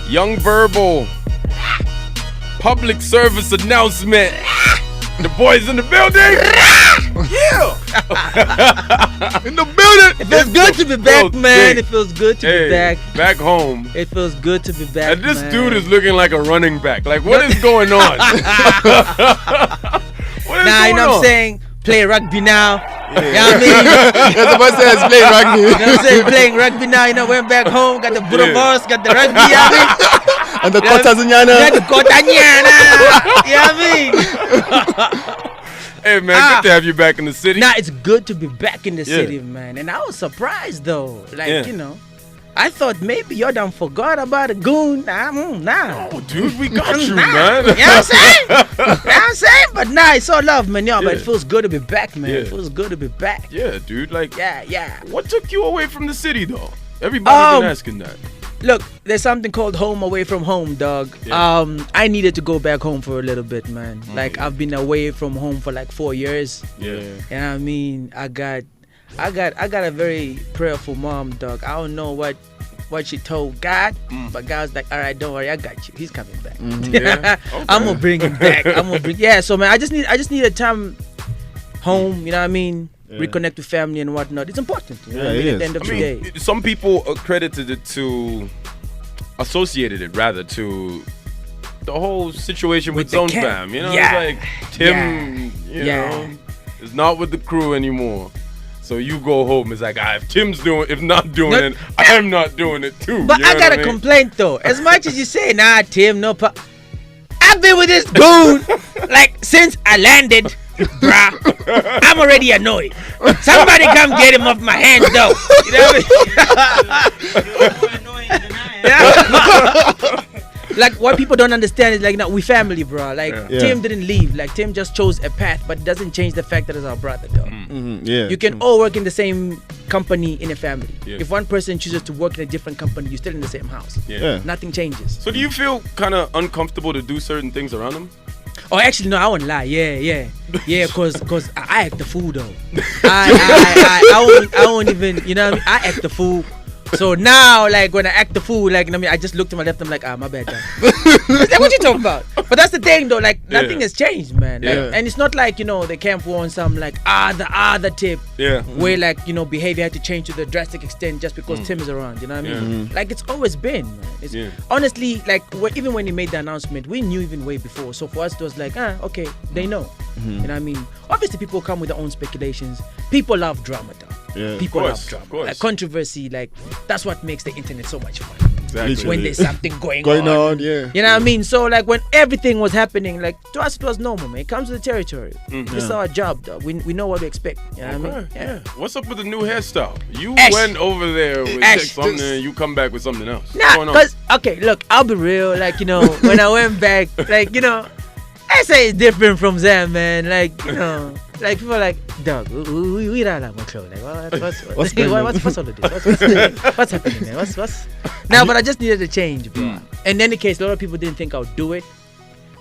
Young Verbal. Public service announcement. The boys in the building. Yeah. In the building. It feels good to be back, man. It feels good to be back. Back home. It feels good to be back. And this dude is looking like a running back. Like, what is going on? What is going you know what I'm saying? Play rugby now. Yeah. You know what I mean? That's what I said, play rugby. You know what I'm saying? Playing rugby now. You know, went back home, got the Burabos, got the rugby. You know what I mean? And the Kotazanyana. Yeah, the Kotanyana. You know what I mean? Hey, man, good to have you back in the city. Nah, it's good to be back in the city, man. And I was surprised, though. Like, you know, I thought maybe you done forgot about a goon. Nah. Oh, dude, we got you, man. You know what I'm saying? You know what I'm saying? But nah, it's all love, man. But it feels good to be back, man. It feels good to be back. Yeah, dude. Like, yeah. What took you away from the city, though? Everybody's been asking that. Look, there's something called home away from home, dog. Yeah. I needed to go back home for a little bit, man. Like, I've been away from home for like 4 years. Yeah. You know what I mean? I got a very prayerful mom, dog. I don't know what she told God, but God's like, all right, don't worry, I got you. He's coming back. Yeah. Okay. I'm gonna bring him back. So man, I just need a time home. You know what I mean? Yeah. Reconnect with family and whatnot. It's important. You know what I mean? At the end of the day, some people associated it to the whole situation with Zone Fam. You know, it's like Tim, you know, is not with the crew anymore. So you go home. It's like, if Tim's not doing it, I'm not doing it too. But I got a complaint though. As much as you say, nah, Tim, no. I've been with this goon like since I landed, bruh. I'm already annoyed. Somebody come get him off my hands though. You know what I mean? Like, what people don't understand is like, no, we family, bro. Like, Tim didn't leave. Like, Tim just chose a path, but it doesn't change the fact that it's our brother, though. You can all work in the same company in a family. If one person chooses to work in a different company, you're still in the same house. Nothing changes. So do you feel kind of uncomfortable to do certain things around him? Oh, actually, no, I won't lie. Yeah, cause I act the fool though. I won't even, you know what I mean? I act the fool. So now, like, when I act the fool, like, I just look to my left, I'm like, my bad, dog. Like, what you talking about? But that's the thing, though, like, nothing has changed, man. Like, and it's not like, you know, the camp war on some, like, the other tip. Where, like, you know, behavior had to change to the drastic extent just because Tim is around, you know what I mean? Like, it's always been, man. Honestly, like, even when he made the announcement, we knew even way before. So for us, it was like, okay, they know. You know what I mean? Obviously, people come with their own speculations. People love drama, though. People love drama. Like, controversy, like, that's what makes the internet so much fun. Exactly. When there's something going on. You know what I mean? So, like, when everything was happening, like, to us, it was normal, man. It comes with the territory. This is our job, though. We know what to expect. You know what I mean? Yeah. What's up with the new hairstyle? You went over there with something and you come back with something else. Nah, because, okay, look, I'll be real. Like, you know, when I went back, like, you know, I say it's different from Zam, man. Like, you know, like people are like, dog, we don't like my clothes. Like, what's all of this? What's happening, man? What's? Now, but I just needed a change, bro. In any case, a lot of people didn't think I would do it.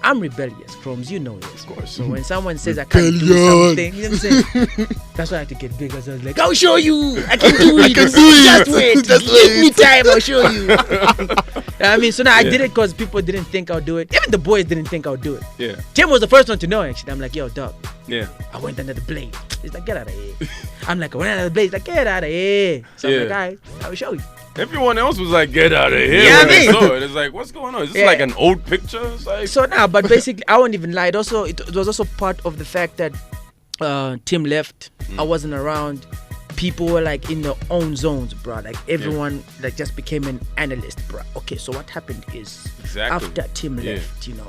I'm rebellious, Chromes. You know this. Of course. So when someone says I can't do something, you know what I'm saying? That's why I have to get bigger. So I was like, I'll show you. I can do it. Just wait. Just give me time. I'll show you. You know what I mean? So now I did it because people didn't think I would do it. Even the boys didn't think I would do it. Yeah. Tim was the first one to know, actually. I'm like, yo, dog. Yeah. I went under the blade. He's like, get out of here. I'm like, I went under the blade. He's like, get out of here. So I'm like, all right, I will show you. Everyone else was like, get out of here. Yeah, when they saw it. It's like, what's going on? Is this like an old picture? It's like... So now, but basically, I won't even lie. It was also part of the fact that Tim left. I wasn't around. People were like in their own zones, bro. Like everyone like just became an analyst, bro. Okay, so what happened is after Tim left, you know,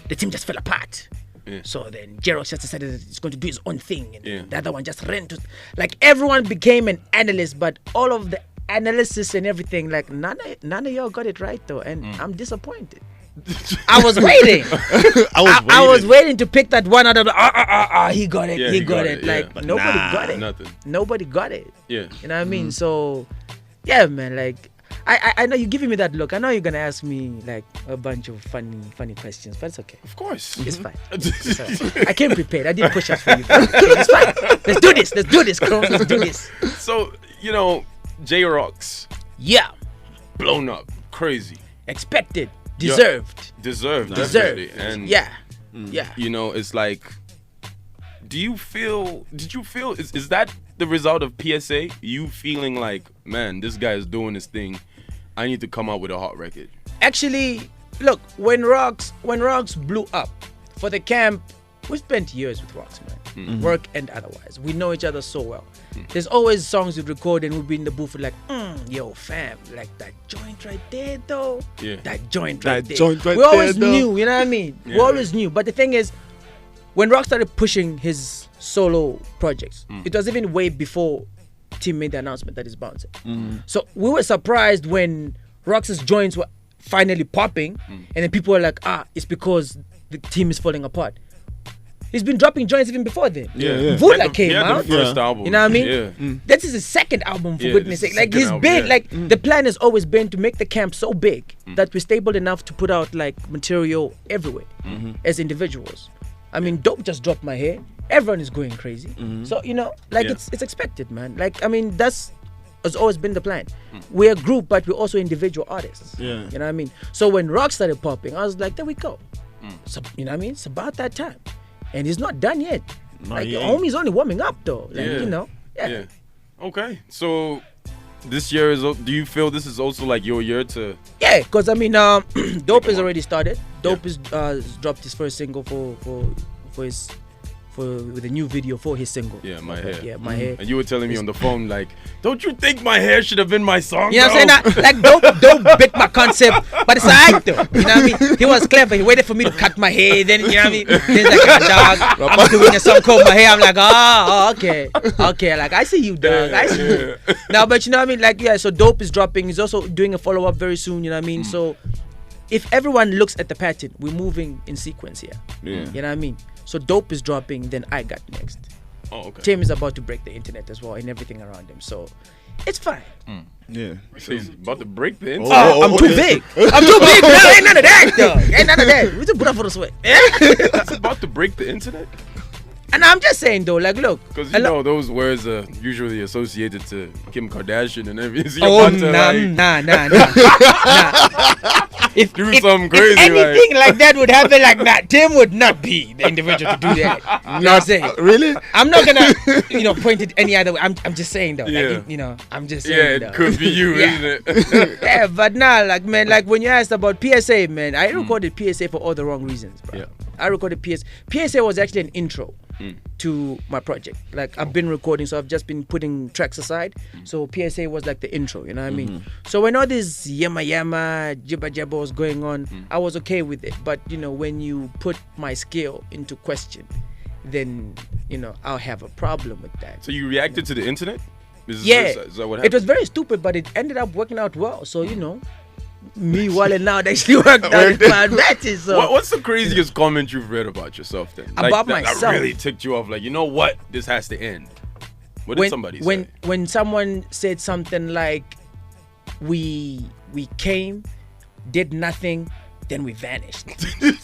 the team just fell apart. So then Gerald just decided that he's going to do his own thing, and the other one just ran to. Like everyone became an analyst, but all of the analysis and everything, like none of y'all got it right though, and I'm disappointed. I was waiting. I was waiting to pick that one out of the he got it. He got it. Like nobody got it. Nothing. Nobody got it. Yeah. You know what I mean? So yeah, man, like I know you're giving me that look. I know you're gonna ask me like a bunch of funny questions, but it's okay. Of course. It's fine. It's right. I came prepared. I didn't push us for you. It's fine. Let's do this, Chrome. Let's do this. So, you know, J-Rocks. Yeah. Blown up. Crazy. expected, deserved. Deserved. And Yeah. you know, it's like, did you feel, is that the result of PSA? You feeling like, man, this guy is doing this thing, I need to come out with a hot record? Actually, look, when Rocks blew up for the camp, we spent years with Rocks, man. Work and otherwise. We know each other so well. There's always songs we'd record and we'd be in the booth with like, yo, fam, like that joint right there, though. Yeah. That joint right there. Joint right we always there, though. knew, you know what I mean? We always knew. But the thing is, when Rock started pushing his solo projects, it was even way before Tim made the announcement that he's bouncing. So we were surprised when Rock's joints were finally popping, and then people were like, it's because the team is falling apart. He's been dropping joints even before then. Vula came out. The first album. You know what I mean? Yeah. This is his second album, for goodness sake. Like, he's been, like, the plan has always been to make the camp so big that we're stable enough to put out, like, material everywhere as individuals. I mean, Dope just dropped My Hair. Everyone is going crazy. So, you know, like, it's expected, man. Like, I mean, that's has always been the plan. We're a group, but we're also individual artists. You know what I mean? So when Rock started popping, I was like, there we go. So, you know what I mean? It's about that time. And he's not done yet. Like, homie's only warming up, though. Like, you know? Yeah. Okay. So this year is, do you feel this is also like your year to? Yeah, because I mean, Dope has already started. Dope has dropped his first single with a new video for his single. Yeah, My Hair. Yeah, My Hair. And you were telling me on the phone, like, don't you think My Hair should have been my song? You know what I'm saying? Like, Dope bit my concept, but it's alright though. You know what I mean? He was clever. He waited for me to cut my hair. Then, you know what I mean? Then he's like, dog, I'm doing a song called My Hair. I'm like, okay. Okay, like, I see you, dog. I see you. Now, but you know what I mean? Like, yeah, so Dope is dropping. He's also doing a follow-up very soon, you know what I mean? So, if everyone looks at the pattern, we're moving in sequence here. You know what I mean? So Dope is dropping, then I got next. Oh, okay. Tim is about to break the internet as well and everything around him. So it's fine. Yeah. So he's about to break the internet. I'm too big. I'm too big. No, ain't none of that, though. Ain't none of that. We just put up for the sweat. It's about to break the internet? And I'm just saying, though, like, look. Because, you know, those words are usually associated to Kim Kardashian and everything. So nah. If something crazy, if anything like that would happen, like, Tim would not be the individual to do that. You know what I'm saying? Really? I'm not gonna, point it any other way. I'm just saying, though. Yeah. Like, I'm just saying, it could be you, isn't it? Yeah, but nah, like, man, like, when you asked about PSA, man, I recorded PSA for all the wrong reasons, bro. Yeah. I recorded PSA. PSA was actually an intro to my project. Like, I've been recording, so I've just been putting tracks aside. So PSA was like the intro, you know what I mean? So when all this yama jibba jabba was going on, I was okay with it. But, when you put my skill into question, then, I'll have a problem with that. So you reacted to the internet? Is that what happened? It was very stupid, but it ended up working out well. So, me walling out actually worked out in my advantage. So. What's the craziest comment you've read about yourself then? About myself? That really ticked you off. Like, you know what? This has to end. What did somebody say? When someone said something like, we came, did nothing, then we vanished.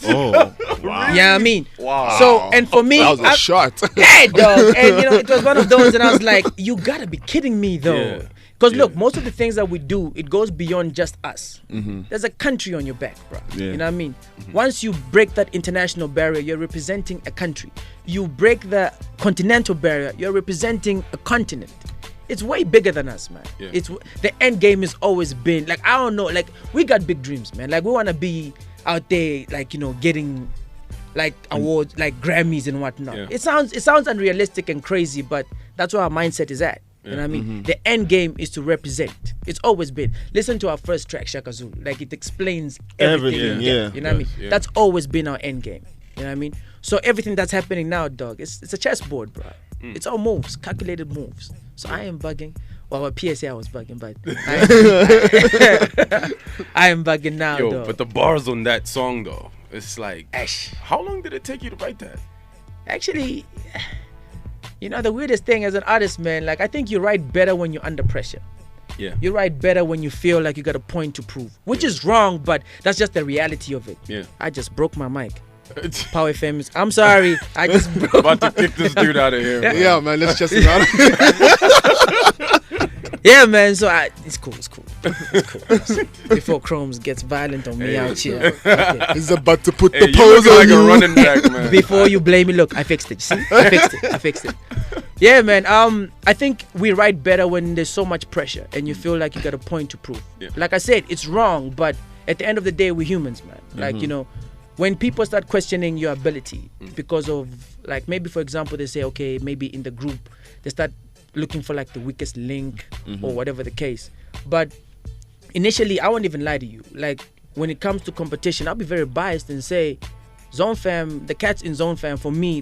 Oh, wow. Yeah, I mean. Wow. So, and for me. That was a shot. Yeah, dog. And, it was one of those, and I was like, you gotta be kidding me, though. Yeah. Because look, most of the things that we do, it goes beyond just us. There's a country on your back, bro. Yeah. You know what I mean? Once you break that international barrier, you're representing a country. You break the continental barrier, you're representing a continent. It's way bigger than us, man. Yeah. It's the end game has always been like, I don't know, like, we got big dreams, man. Like, we want to be out there, like, getting like awards, like Grammys and whatnot. Yeah. It sounds unrealistic and crazy, but that's where our mindset is at. You know what I mean? The end game is to represent. It's always been. Listen to our first track, Shaka Zulu. Like, it explains everything. Yeah. You know what I mean? Yeah. That's always been our end game. You know what I mean? So everything that's happening now, dog, it's a chessboard, bro. It's all moves, calculated moves. So I am bugging. Well, at PSA I was bugging, but I am bugging now, dog. But the bars on that song, though, it's like, Ash. How long did it take you to write that? Actually, the weirdest thing as an artist, man, like, I think you write better when you're under pressure. Yeah. You write better when you feel like you got a point to prove, which is wrong, but that's just the reality of it. Yeah. I just broke my mic. Power FM. I'm sorry. I just broke About to kick this dude out of here. Man. Yeah, man, let's just him out. Yeah, man. So it's cool. Before Chromes gets violent on me out here. Okay. He's about to put the You pose look on like you. a running back, man. Before you blame me, look, I fixed it. See, I fixed it. Yeah, man. I think we write better when there's so much pressure and you feel like you got a point to prove. Yeah. Like I said, it's wrong, but at the end of the day, we're humans, man. Like, you know, when people start questioning your ability because of, like, maybe for example, they say, okay, maybe in the group they start looking for like the weakest link or whatever the case. But initially, I won't even lie to you. Like, when it comes to competition, I'll be very biased and say, Zone Fam, the cats in Zone Fam, for me,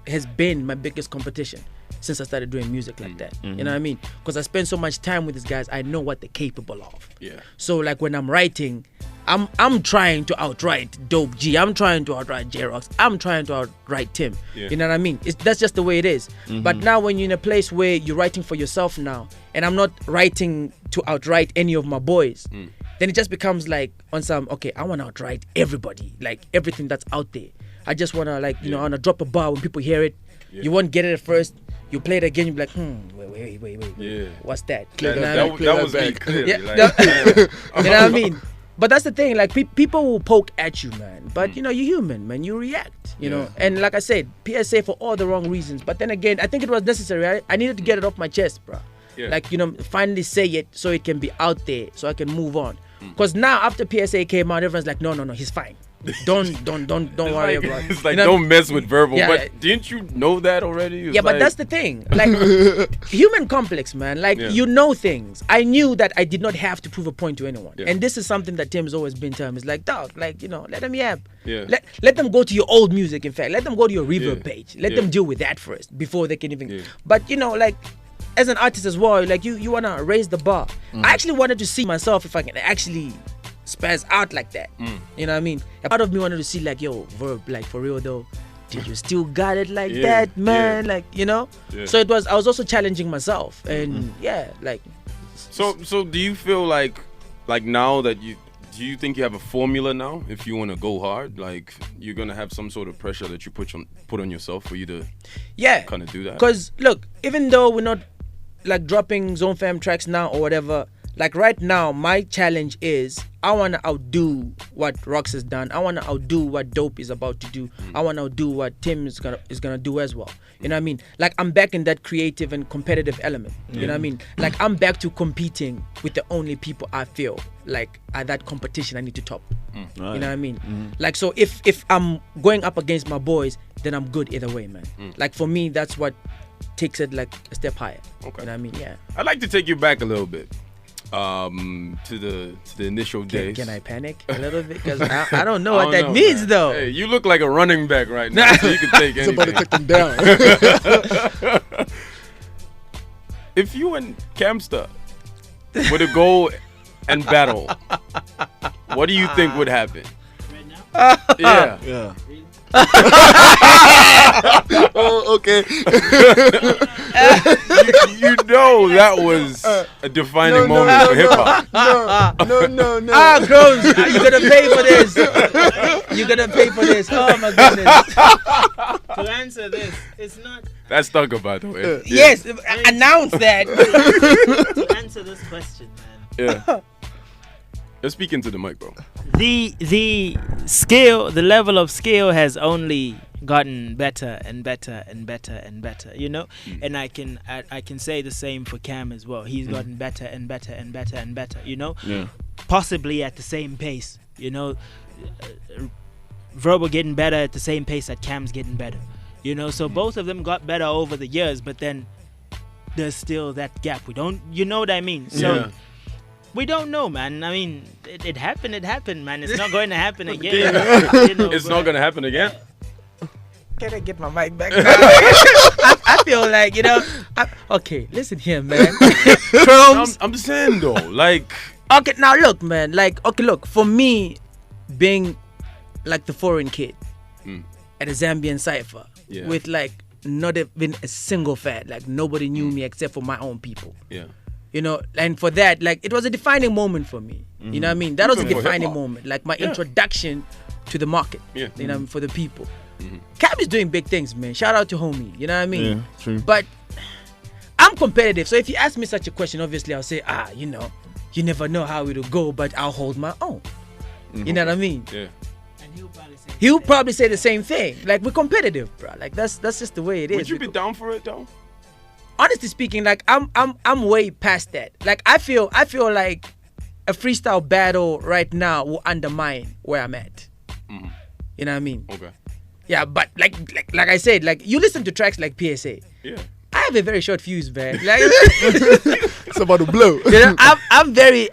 has been my biggest competition since I started doing music like that. You know what I mean? Because I spend so much time with these guys, I know what they're capable of. Yeah. So like when I'm writing, I'm trying to outright Dope G. I'm trying to outright J-Rox. I'm trying to outright Tim. Yeah. You know what I mean? That's just the way it is. But now when you're in a place where you're writing for yourself now, and I'm not writing to outright any of my boys, then it just becomes like on some, okay, I want to outright everybody, like everything that's out there. I just want to like, you know, I want to drop a bar when people hear it. You won't get it at first. You play it again, you'll be like, wait. Yeah. What's that? That was me clearly. Yeah. Like, man. You know what I mean? But that's the thing, like people will poke at you, man. But you know, you're human, man. You react, you know. And like I said, PSA for all the wrong reasons. But then again, I think it was necessary. I needed to get it off my chest, bro. Yeah. Like, you know, finally say it so it can be out there, so I can move on. Because now after PSA came out, everyone's like, no, he's fine. Don't worry about it. It's like, You know? don't mess with verbal. Yeah, but didn't you know that already? It's Yeah, but like- that's the thing. Like, human complex, man. Like, Yeah. you know things. I knew that I did not have to prove a point to anyone. Yeah. And this is something that Tim's always been telling me. It's like, dog, like, you know, let them yap. Yeah. Let them go to your old music, in fact. Let them go to your reverb Yeah. page. Let Yeah. them deal with that first before they can even... Yeah. But, you know, like, as an artist as well, like, you want to raise the bar. I actually wanted to see myself if I can actually spaz out like that. You know what I mean? A part of me wanted to see like, yo, Verb, like for real though, did you still got it like Yeah, that, man? yeah. Like, you know? Yeah. So I was also challenging myself. And yeah, like, So do you feel like now that do you think you have a formula now if you want to go hard? Like, you're going to have some sort of pressure that you put on yourself for you to kind of do that? Because look, even though we're not like dropping Zone Fam tracks now or whatever, like right now, my challenge is I want to outdo what Rox has done. I want to outdo what Dope is about to do. I want to outdo what Tim is gonna do as well. You know what I mean? Like, I'm back in that creative and competitive element. You know what I mean? Like, I'm back to competing with the only people I feel like at that competition I need to top. You know what I mean? Like, so if I'm going up against my boys, then I'm good either way, man. Like, for me, that's what takes it like a step higher. Okay. You know what I mean? Yeah. I'd like to take you back a little bit to the initial days. Can I panic a little bit? Because I don't know I what don't that know, means, man. though. Hey, you look like a running back right now, so you can take He's about to anything. take them down. If you and Camster were to go and battle, what do you think would happen? Right now? Yeah. Yeah. Oh, okay. you know that was a defining moment for hip hop. No. Ah, Crows, you're gonna pay for this. You're gonna pay for this. Oh my goodness. To answer this, it's not. That's Thugger, by the way. Yes, announce that. To answer this question, man. Yeah. You're speaking to the mic, bro. The skill, the level of skill has only gotten better and better and better and better, you know. And I can say the same for Cam as well. He's gotten better and better and better and better, you know. Yeah. Possibly at the same pace, you know. Verbal getting better at the same pace that Cam's getting better, you know. So both of them got better over the years, but then there's still that gap. We don't, you know what I mean? So. Yeah. We don't know, man. I mean, it happened, man. It's not going to happen again. You know, It's not gonna happen again. Can I get my mic back? I feel like, you know. Okay, listen here, man. Crumbs. I'm saying though, like, Okay, now look, man. Like, okay, look. For me, being like the foreign kid at a Zambian cipher Yeah. with like not even a single fad, like nobody knew me except for my own people. yeah. You know, and for that, like, it was a defining moment for me. You know what I mean? That was a Even for defining hip-hop. moment, like my Yeah. introduction to the market. Yeah. You know, for the people. Cam is doing big things, man. Shout out to homie. You know what I mean? Yeah, true. But I'm competitive, so if you ask me such a question, obviously I'll say, you know, you never know how it'll go, but I'll hold my own. You know what I mean? Yeah. And He'll probably say the same thing. Like, we're competitive, bro. Like, that's just the way it is. Would you be down for it though? Honestly speaking, like I'm way past that. Like, I feel like a freestyle battle right now will undermine where I'm at. Mm-hmm. You know what I mean? Okay. Yeah, but like I said, like, you listen to tracks like PSA. Yeah. I have a very short fuse, man. Like, It's about to blow. you know, I'm very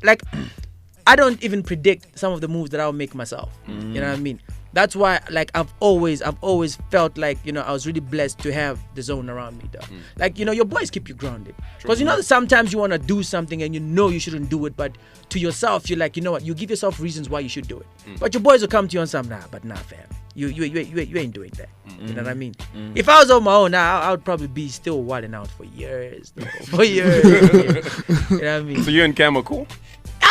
like, I don't even predict some of the moves that I'll make myself. You know what I mean? That's why, like, I've always felt like, you know, I was really blessed to have the zone around me, though. Like, you know, your boys keep you grounded. Because, you know, sometimes you want to do something and you know you shouldn't do it, but to yourself, you're like, you know what, you give yourself reasons why you should do it. But your boys will come to you on some, nah, fam. You ain't doing that. You know what I mean? If I was on my own, I would probably be still wilding out for years, though. For years. You know what I mean? So you and Cam are cool?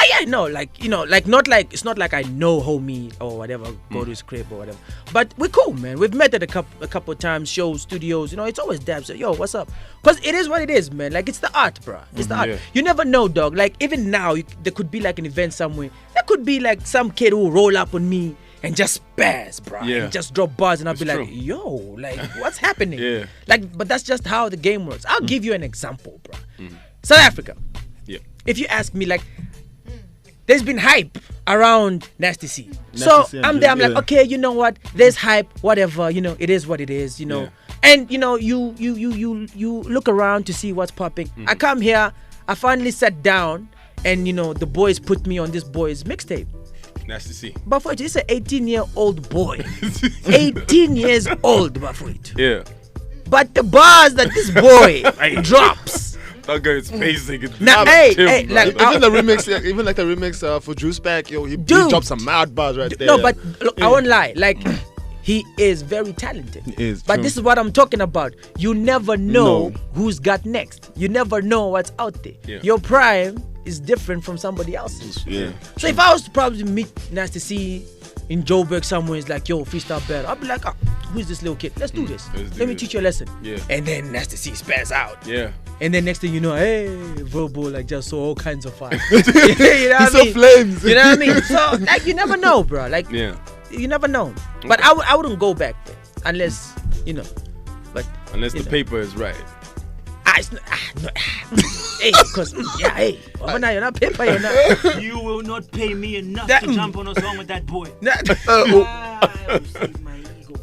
Yeah, no, like, you know, like, not like, it's not like I know homie or whatever, go to his crib or whatever. But we're cool, man. We've met at a couple of times, shows, studios, you know, it's always dabs. Yo, what's up? Because it is what it is, man. Like, it's the art, bro. It's the art. Yeah. You never know, dog. Like, even now, there could be like an event somewhere. There could be like some kid who will roll up on me and just spaz, bro. Yeah. And just drop bars, and I'll It's be like, true. yo, like, what's happening? Yeah. Like, but that's just how the game works. I'll give you an example, bro. South Africa. Yeah. If you ask me, like, there's been hype around Nasty C. So C, I'm there, I'm like, yeah. okay, you know what? There's hype, whatever, you know, it is what it is, you know. Yeah. And you know, you look around to see what's popping. I come here, I finally sat down, and you know, the boys put me on this boy's mixtape. Nice to see. But for it, it's an 18-year-old boy. 18 years old, but for it. Yeah. But the bars that this boy drops. That guy's facing it. Nah, hey, like, Even the remix, even like the remix for Juice Back, yo, he Dude. dropped some mad bars right there. No, but look, I won't lie. Like, he is very talented. He is, But true. this is what I'm talking about. You never know No. who's got next. You never know what's out there. Yeah. Your prime is different from somebody else's. Yeah. So if I was to probably meet Nasty C in Joburg somewhere, it's like, yo, freestyle battle, I'd be like, who's this little kid? Let's do this. Let's do Let me this. teach you a lesson. Yeah. And then Nasty C spaz out. Yeah. And then next thing you know, hey, verbal, like, just so all kinds of fire. You know what I He saw mean? flames. You know what I mean? So, like, you never know, bro. Like, Yeah. you never know. But I wouldn't go back there unless, you know. But Unless you the know. paper is right. It's not, no, hey, because yeah, hey, you're not paper, you're not. You will not pay me enough That- to jump on a song with that boy. You saved my ego.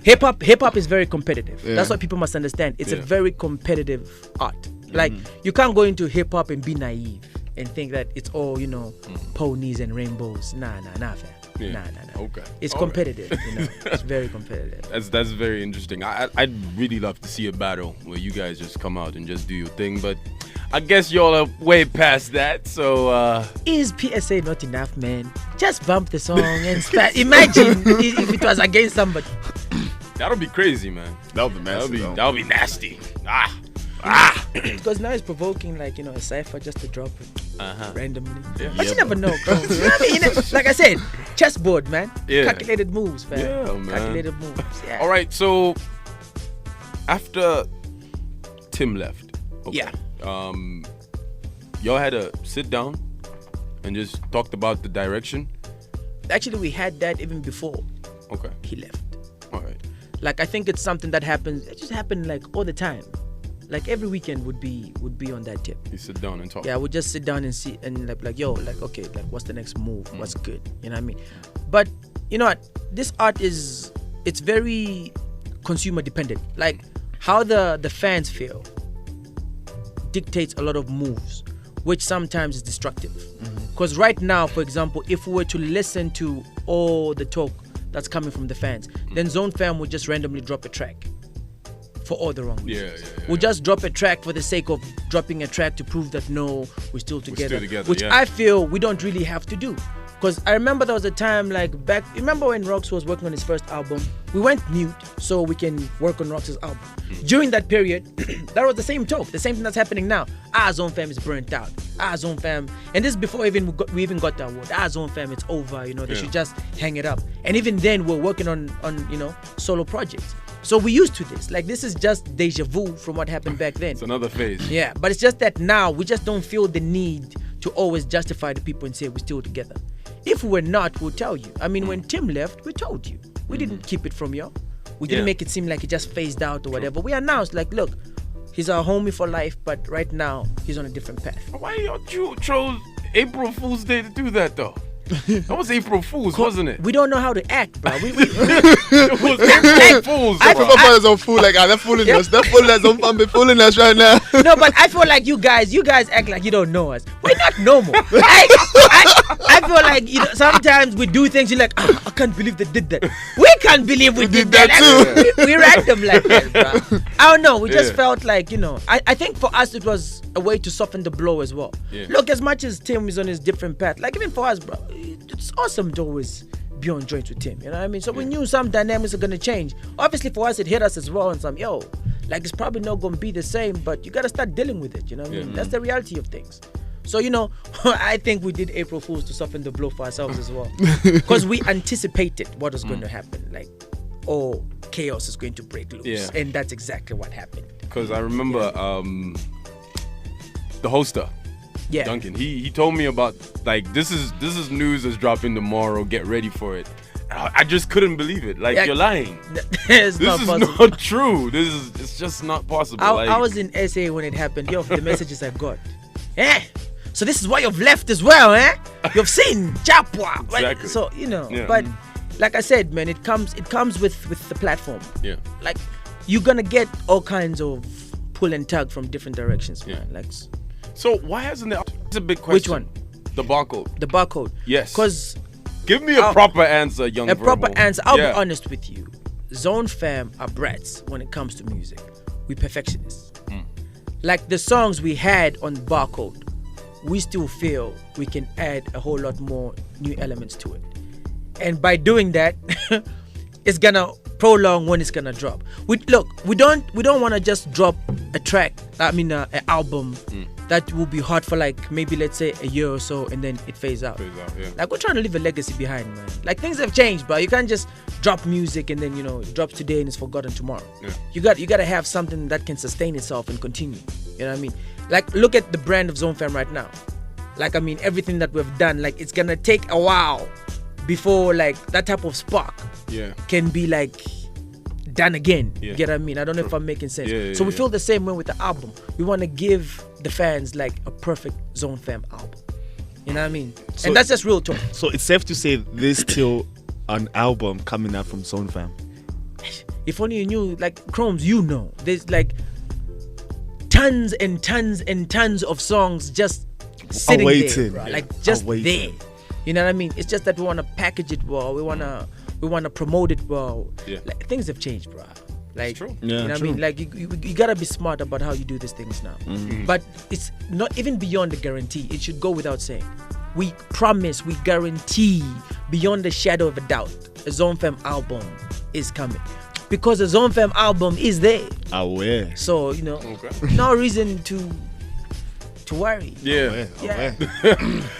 Hip hop is very competitive. Yeah. That's what people must understand. It's a Yeah. very competitive art. Like, you can't go into hip hop and be naive and think that it's all, you know, ponies and rainbows. Nah, fam. Yeah. Nah. Okay. It's All right. competitive, you know. It's very competitive. That's very interesting. I'd really love to see a battle where you guys just come out and just do your thing, but I guess y'all are way past that. So Is PSA not enough, man? Just bump the song and imagine if it was against somebody. that'll be crazy, man. That would be massive. That'll be nasty. Because now it's provoking, like, you know, a cipher just to drop it randomly. Yeah. But you never know, bro. You know what I mean? You know, like I said, chessboard, man. Yeah. Calculated moves, fam. Yeah, man. Calculated moves. Yeah. All right, so after Tim left, Yeah. y'all had to sit down and just talked about the direction. Actually, we had that even before Okay. he left. All right. Like, I think it's something that happens. It just happened like all the time. Like, every weekend would be on that tip. You sit down and talk. Yeah, we'd just sit down and see and like yo, like, okay, like, what's the next move? What's good? You know what I mean? But you know what? This art it's very consumer dependent. Like, how the fans feel dictates a lot of moves, which sometimes is destructive. Because right now, for example, if we were to listen to all the talk that's coming from the fans, then Zone Fam would just randomly drop a track for all the wrong reasons. Yeah. We'll just drop a track for the sake of dropping a track to prove that no, we're still together. together, which yeah. I feel we don't really have to do. Because I remember there was a time, like, back, remember when Rox was working on his first album? We went mute so we can work on Rox's album. During that period, that was the same talk, the same thing that's happening now. Zone Fam is burnt out. Zone Fam, and this is before we even got the award. Zone Fam, it's over, you know, they should just hang it up. And even then, we're working on you know, solo projects. So we used to this. Like, this is just deja vu from what happened back then. It's another phase. Yeah, but it's just that now we just don't feel the need to always justify the people and say we're still together. If we were not, we'll tell you. I mean, when Tim left, we told you. We didn't keep it from you. We didn't make it seem like he just phased out or whatever. We announced, like, look, he's our homie for life, but right now he's on a different path. Why you chose April Fool's Day to do that though? That was April Fool's, wasn't it? We don't know how to act, bro. It was April Fool's. I prefer for some fool like they're fooling us. They're fooling us. Don't be fooling us right now. No, but I feel like you guys act like you don't know us. We're not normal. I feel like, you know, sometimes we do things you're like, I can't believe they did that. We can't believe we did that too. We random like that, bro. I don't know. We just felt like, you know, I think for us it was a way to soften the blow as well. Yeah. Look, as much as Tim is on his different path, like even for us, bro, it's awesome to always be on joints with Tim. You know what I mean? So we knew some dynamics are gonna change. Obviously for us it hit us as well and some like it's probably not gonna be the same, but you gotta start dealing with it. You know what I mean? That's the reality of things. So, you know, I think we did April Fools to soften the blow for ourselves as well. Because we anticipated what was going to happen. Like, chaos is going to break loose. Yeah. And that's exactly what happened. Because I remember the hoster, Duncan, he told me about, like, this is news that's dropping tomorrow, get ready for it. I just couldn't believe it. Like, you're lying. This is not true. It's just not possible. I was in SA when it happened. The messages I got. So this is why you've left as well, You've seen Chapwa. Exactly. So, you know, but like I said, man, it comes with the platform. Yeah. Like, you're gonna get all kinds of pull and tug from different directions, man. Like, so why hasn't it? It's a big question. Which one? The barcode. The barcode. Yes. Because give me a proper answer, young. A proper answer. I'll be honest with you. Zone fam are brats when it comes to music. We perfectionists. Like the songs we had on barcode, we still feel we can add a whole lot more new elements to it. And by doing that, it's gonna prolong when it's gonna drop. We don't want to just drop a track, an album that will be hot for like maybe let's say a year or so and then it fades out. Like, we're trying to leave a legacy behind, man. Like, things have changed, but you can't just drop music and then, you know, it drops today and it's forgotten tomorrow. You got to have something that can sustain itself and continue. You know what I mean? Like, look at the brand of Zone Fam right now. Like, I mean, everything that we've done, like, it's gonna take a while before like that type of spark can be like done again. You get what I mean? I don't know if I'm making sense. So we feel the same way with the album. We want to give the fans like a perfect Zone Fam album. You know what I mean? So, and that's just real talk. So it's safe to say there's still an album coming out from Zone Fam. If only you knew, like, Chromes, you know, there's like tons and tons and tons of songs just sitting there, bro. Like, just there. You know what I mean? It's just that we want to package it well. We want to promote it well. Like, things have changed, bro. Like, it's true. You know what I mean? Like, you gotta be smart about how you do these things now. But it's not even beyond the guarantee. It should go without saying. We promise, we guarantee, beyond the shadow of a doubt, a Zone Fam album is coming. Because the Zone Fam album is there. Aware. So, you know, no reason to worry.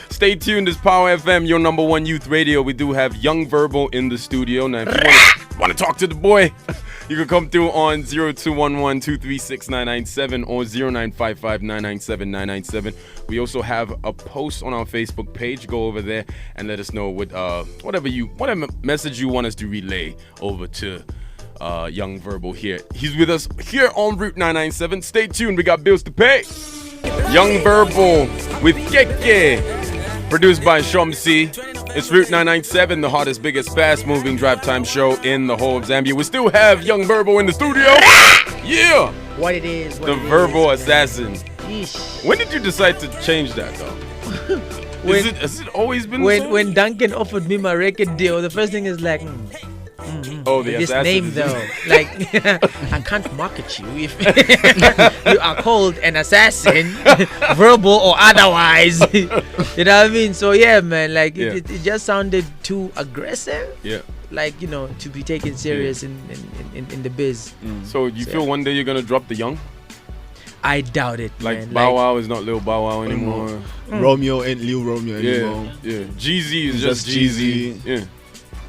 Stay tuned. It's Power FM, your number one youth radio. We do have Young Verbal in the studio. Now, if you want to talk to the boy, you can come through on 0211-236-997 or 0955-997-997. We also have a post on our Facebook page. Go over there and let us know what whatever message you want us to relay over to Young Verbal here. He's with us here on Route 997. Stay tuned. We got bills to pay. Young Verbal with Keke, produced by Shomsi. It's Route 997, the hottest, biggest, fast-moving drive time show in the whole of Zambia. We still have Young Verbal in the studio. Yeah. What it is. The Verbal Assassin. Yeesh. When did you decide to change that, though? Has it always been so? When Duncan offered me my record deal, the first thing is like, oh, the this assassin. name though, like, I can't market you if you are called an assassin, verbal or otherwise. You know what I mean? So yeah, man, like it just sounded too aggressive. Yeah. Like, you know, to be taken serious in the biz. So you feel one day you're gonna drop the Young? I doubt it. Like, man. Bow Wow is not Lil Bow Wow anymore. Romeo ain't Lil Romeo anymore. Yeah. Jeezy is just Jeezy. Yeah.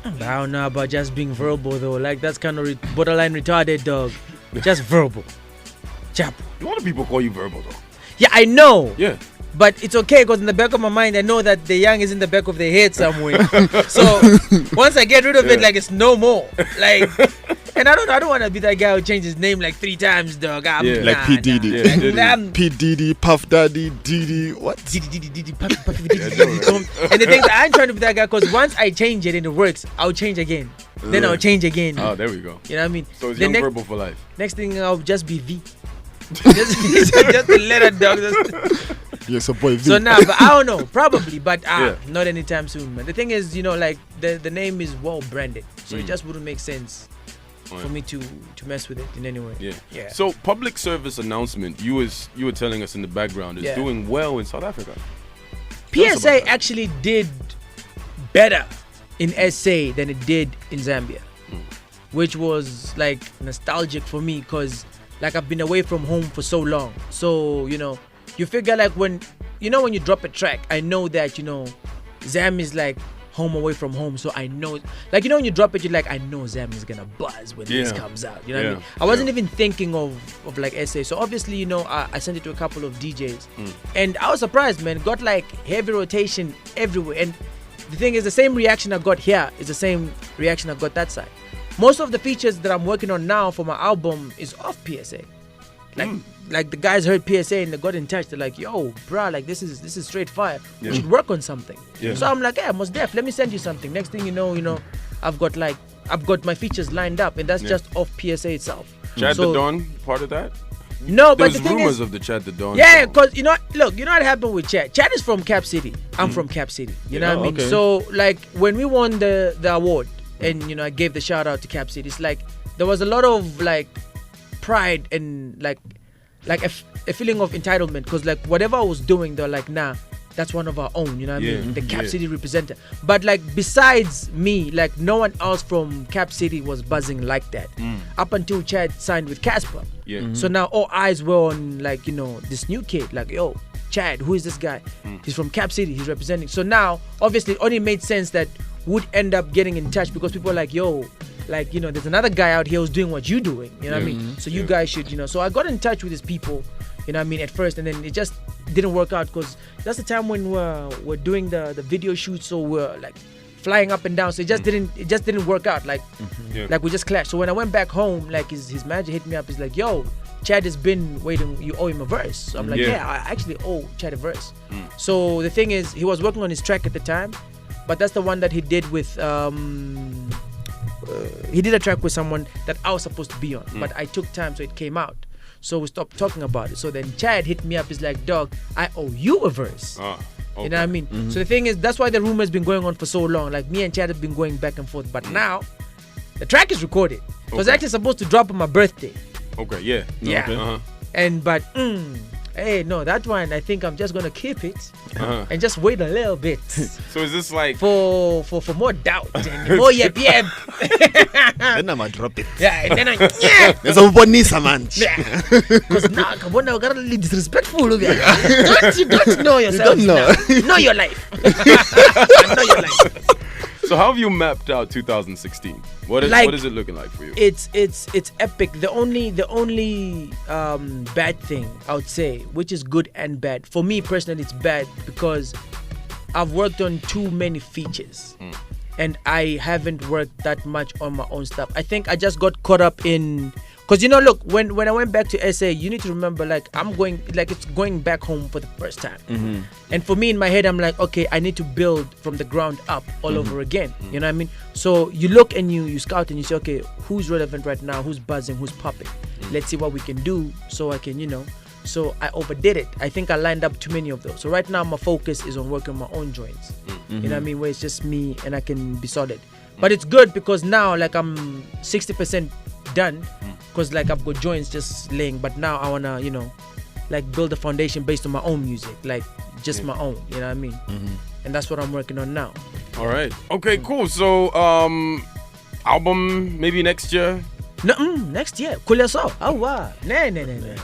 I don't know about just being verbal though. Like that's kind of borderline retarded, dog. Just verbal. Chap. A lot of people call you verbal though. Yeah, I know. Yeah. But it's okay because in the back of my mind, I know that the young is in the back of their head somewhere. So once I get rid of it, like it's no more. Like, and I don't want to be that guy who changed his name like 3 times, dog. Like P Diddy. Yeah, Diddy. P Diddy, Puff Daddy, Diddy, what? Diddy, Puffy, and the thing is, I ain't trying to be that guy because once I change it and it works, I'll change again. Then I'll change again. Oh, there we go. You know what I mean? So it's young verbal for life. Next thing I'll just be V. just a letter, dog. Yes, a boy. So now, but I don't know, probably, but not anytime soon, man. The thing is, you know, like the name is well branded, so it just wouldn't make sense for me to mess with it in any way. Yeah. So public service announcement, you were telling us in the background, is doing well in South Africa. PSA actually did better in SA than it did in Zambia, which was like nostalgic for me because like I've been away from home for so long. So, you know, you figure like when you drop a track, I know that, you know, Zam is like home away from home. So I know, like, you know, when you drop it, you're like, I know Zam is going to buzz when this comes out. You know what I mean? I wasn't even thinking of like SA. So obviously, you know, I sent it to a couple of DJs and I was surprised, man. Got like heavy rotation everywhere. And the thing is, the same reaction I got here is the same reaction I got that side. Most of the features that I'm working on now for my album is off PSA. Like the guys heard PSA and they got in touch. They're like, yo, bruh, like this is straight fire. We should work on something. So I'm like, yeah, most def, let me send you something. Next thing you know, I've got my features lined up, and that's just off PSA itself. Chad the Don part of that? No, but There's the thing rumors is, of the Chad the Don. yeah, song. because you know what happened with Chad. Chad is from Cap City. I'm from Cap City. You know what I mean? Okay. So like when we won the award, and you know I gave the shout out to Cap City. It's like there was a lot of like pride and like a feeling of entitlement because like whatever I was doing, they're like, nah, that's one of our own. You know what I mean? The Cap City representative. But like besides me, like no one else from Cap City was buzzing like that up until Chad signed with Casper. So now all eyes were on like, you know, this new kid. Like, yo, Chad, who is this guy? He's from Cap City. He's representing. So now obviously it only made sense that would end up getting in touch because people are like, yo, like, you know, there's another guy out here who's doing what you're doing, you know what I mean? So you guys should, you know, so I got in touch with these people, you know what I mean, at first, and then it just didn't work out because that's the time when we're doing the video shoot, so we're like flying up and down, so it just didn't work out, like like we just clashed. So when I went back home, like his manager hit me up, he's like, yo, Chad has been waiting, you owe him a verse. So I'm like, yeah, I actually owe Chad a verse. So the thing is, he was working on his track at the time, but that's the one that he did with he did a track with someone that I was supposed to be on, but I took time, so it came out. So we stopped talking about it. So then Chad hit me up. He's like, dog, I owe you a verse. Okay. You know what I mean? So the thing is, that's why the rumor has been going on for so long. Like me and Chad have been going back and forth, but now the track is recorded. It was actually supposed to drop on my birthday. Okay, yeah. Yeah. Okay. And but hey, no, that one I think I'm just gonna keep it and just wait a little bit So is this like for more doubt and more yep. Then I'm gonna drop it. Yeah, and then There's a bonisa, man. because now come on, now gotta be disrespectful. You don't know yourself. You don't know. Know your life. Know your life. So how have you mapped out 2016? What is it looking like for you? It's epic. The only bad thing I would say, which is good and bad for me personally, it's bad because I've worked on too many features and I haven't worked that much on my own stuff. I think I just got caught up in, because you know, look, when I went back to SA, you need to remember, like it's going back home for the first time. And for me in my head, I'm like, okay, I need to build from the ground up all over again. You know what I mean? So you look and you scout and you say, okay, who's relevant right now? Who's buzzing? Who's popping? Let's see what we can do so I can, you know. So I overdid it. I think I lined up too many of those. So right now my focus is on working my own joints. You know what I mean? Where it's just me and I can be solid. But it's good because now like I'm 60% done because like I've got joints just laying. But now I wanna, you know, like build a foundation based on my own music, like just my own. You know what I mean? And that's what I'm working on now. All right. Okay. Cool. So album maybe next year. No, next year. Cool so. Oh wow. No.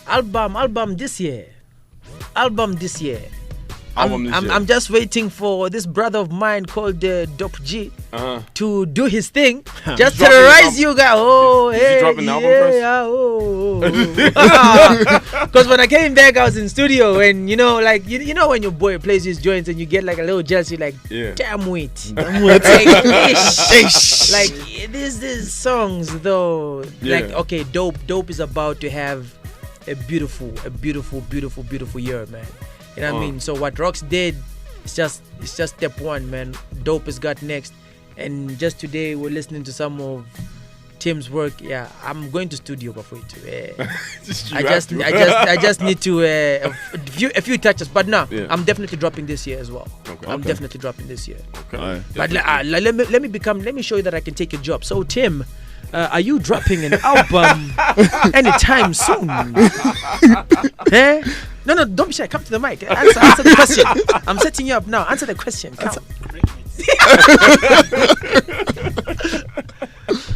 Album this year. album this year. I'm just waiting for this brother of mine called Dope G to do his thing. Just dropping terrorize the you guys. Oh, Is he hey, dropping the album first? Because when I came back, I was in studio, and you know, like you know when your boy plays his joints, and you get like a little jealousy, like damn wait, like, like these songs though, like okay, dope is about to have a beautiful year, man. You know what I mean? So what Rocks did, it's just step one, man. Dope has got next, and just today we're listening to some of Tim's work. Yeah, I'm going to studio before you too. I just need to a few touches, but no, I'm definitely dropping this year as well. Okay. I'm definitely dropping this year. Okay. But let me show you that I can take your job. So Tim, are you dropping an album anytime soon? No, don't be shy. Come to the mic. Answer the question. I'm setting you up now. Answer the question. Come.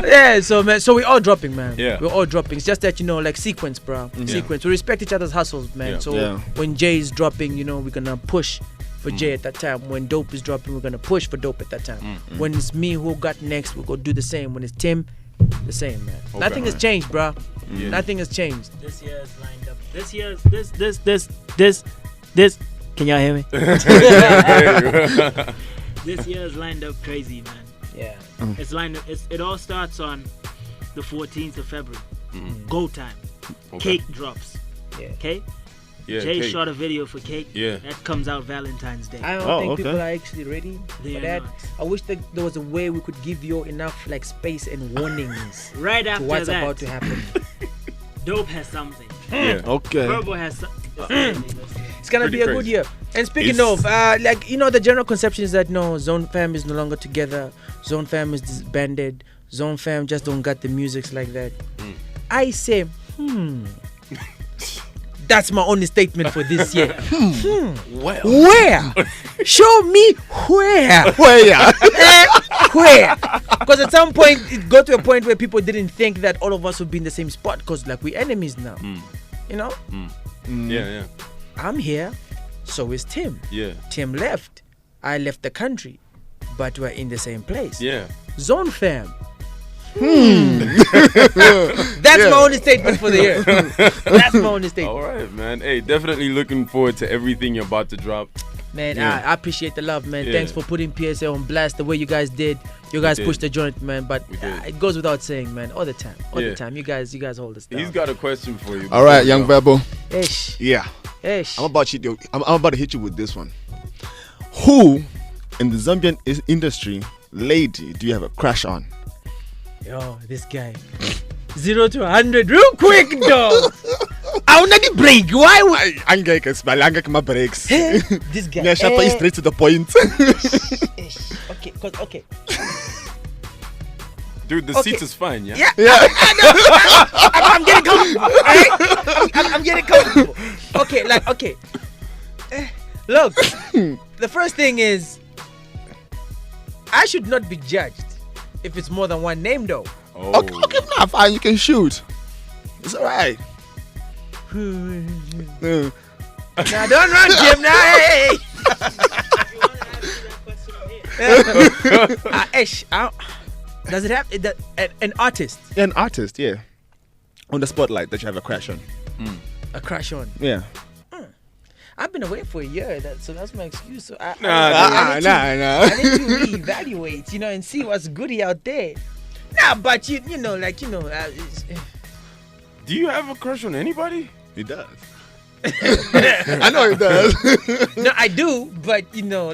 Yeah, so man, so we're all dropping, man. Yeah, we're all dropping. It's just that, you know, like sequence, bro. Sequence. We respect each other's hustles, man. So when Jay is dropping, you know, we're gonna push for Jay at that time. When Dope is dropping, we're gonna push for Dope at that time. When it's me who got next, we're gonna do the same. When it's Tim, the same, man. Nothing has changed, bro. Nothing has changed. This year is lined up. This year's this. Can y'all hear me? This year is lined up crazy, man. Yeah. It's lined up. It all starts on the 14th of February. Go time. Okay. Cake drops. Yeah. Okay. Yeah, Jay Cake. shot a video for Cake. Yeah. That comes out Valentine's Day. I don't think people are actually ready They for are that. not. I wish that there was a way we could give you enough like space and warnings Right to after what's that, about to happen. Dope has something. Yeah. Okay. Turbo has something. It's gonna Pretty be a crazy. good year. And speaking It's- of, like, you know, the general conception is that no, Zone Fam is no longer together. Zone Fam is disbanded. Zone Fam just don't got the musics like that. I say, that's my only statement for this year. Well. Where? Show me where. Where? Where? Because at some point it got to a point where people didn't think that all of us would be in the same spot because like we're enemies now. You know? Yeah. I'm here, so is Tim. Yeah. Tim left. I left the country. But we're in the same place. Yeah. Zone Fam. That's my only statement for the year. That's my only statement. All right, man. Hey, definitely looking forward to everything you're about to drop. Man, Yeah. I appreciate the love, man. Yeah. Thanks for putting PSA on blast the way you guys did. You guys did. pushed the joint, man. But We did. it goes without saying, man. All the time. All Yeah. the time. You guys hold this down. He's got a question for you. All right, before young we go. Verbo. Ish. Yeah, Ish. I'm about to hit you with this one. Who in the Zambian industry lady do you have a crush on? Yo, this guy. 0 to 100 real quick, dog. I want the break. Why would Angeke my breaks. this guy? Yeah, Shapa is straight to the point. Okay, okay. Dude, the Okay. seat is fine, yeah? Yeah. I'm getting comfortable. Right? I'm getting comfortable. Okay, like, okay. Look, the first thing is, I should not be judged if it's more than one name, though. Oh. Okay, nah, fine, you can shoot. It's alright. Now, don't run, Jim. Now, hey. Ish, does it have an artist? An artist, yeah. On the spotlight that you have a crush on. A crush on? Yeah. I've been away for a year, so that's my excuse. So I Nah. I need to reevaluate, you know, and see what's goody out there. Nah, but you know, Do you have a crush on anybody? He does. I know he does. no, I do, but you know,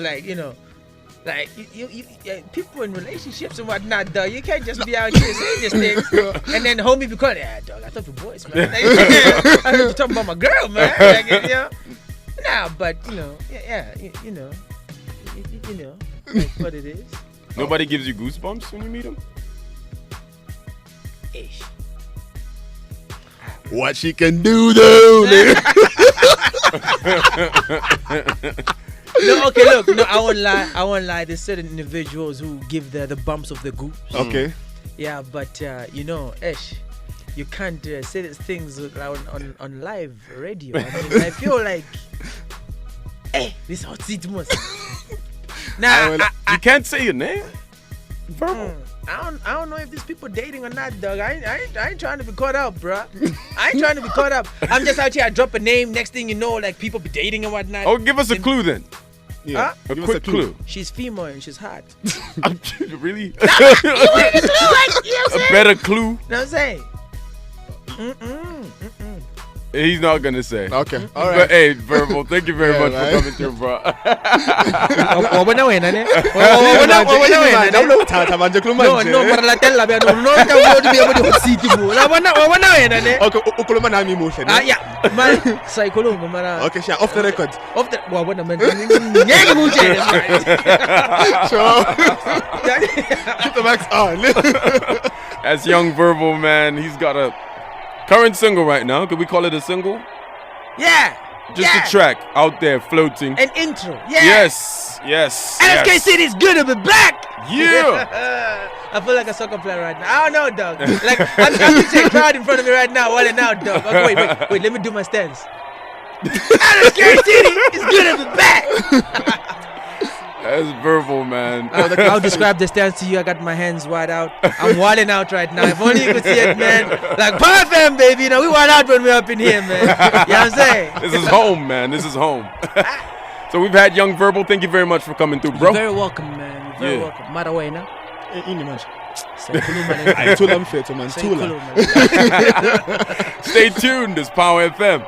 people in relationships and whatnot, though, you can't just be out here saying these things, and then homie be calling, dog, I thought for boys, man. I heard you talking about my girl, man. Like, you know, nah, but you know, you know, like what it is. Nobody gives you goosebumps when you meet him? Ish. What she can do, though. No, okay, look, no, I won't lie. There's certain individuals who give the bumps of the goose. Okay. Yeah, but you know, Ish, you can't say these things on live radio. I mean, I feel like Hey, this hot seat must. Nah, You can't say your name. Verbal. I don't know if these people dating or not, dog. I ain't trying to be caught up, bruh. I ain't trying to be caught up. I'm just out here. I drop a name. Next thing you know, like people be dating and whatnot. Oh, give us a clue then. Yeah. A Give us quick clue. She's female and she's hot. Really? You want a clue, like, you know what I'm A saying? better clue? You know what I'm saying? He's not gonna say. Okay. All But right. hey, Verbal, thank you very Yeah, much right. for coming through, bro. Wabona wena ne? Wabona wena ne? No, mara la tella bia no ta wo di bia di hot seat mo. Wabona wena ne? Okay, ukhuluma nami muhle. Ah yeah, man, psychology mara. Okay, sure. Off the record. Of the wabona man. Ngeke ngutshele. Sure. Keep the mics on. That's Young Verbal, man. He's got a current single right now. Could we call it a single? Yeah. Just a track out there floating. An intro. Yeah. Yes. LSK yes. City's good to be back. Yeah. I feel like a soccer player right now. I don't know, dog. Like I'm just a crowd in front of me right now. What now, dog? Okay, wait. Let me do my stance. LSK City is good to be back. That's Verbal, man. I'll describe the stance to you. I got my hands wide out. I'm wilding out right now. If only you could see it, man. Like Power FM, baby. You know, we wild out when we're up in here, man. You know what I'm saying? This is home, man. This is home. So we've had Young Verbal. Thank you very much for coming through, bro. You're very welcome, man. You're very Yeah. welcome. Marawena. Ini man. Say kuluma, man. Ay, tula mfethu man. Say Tula. kuluma. Stay tuned. It's Power FM.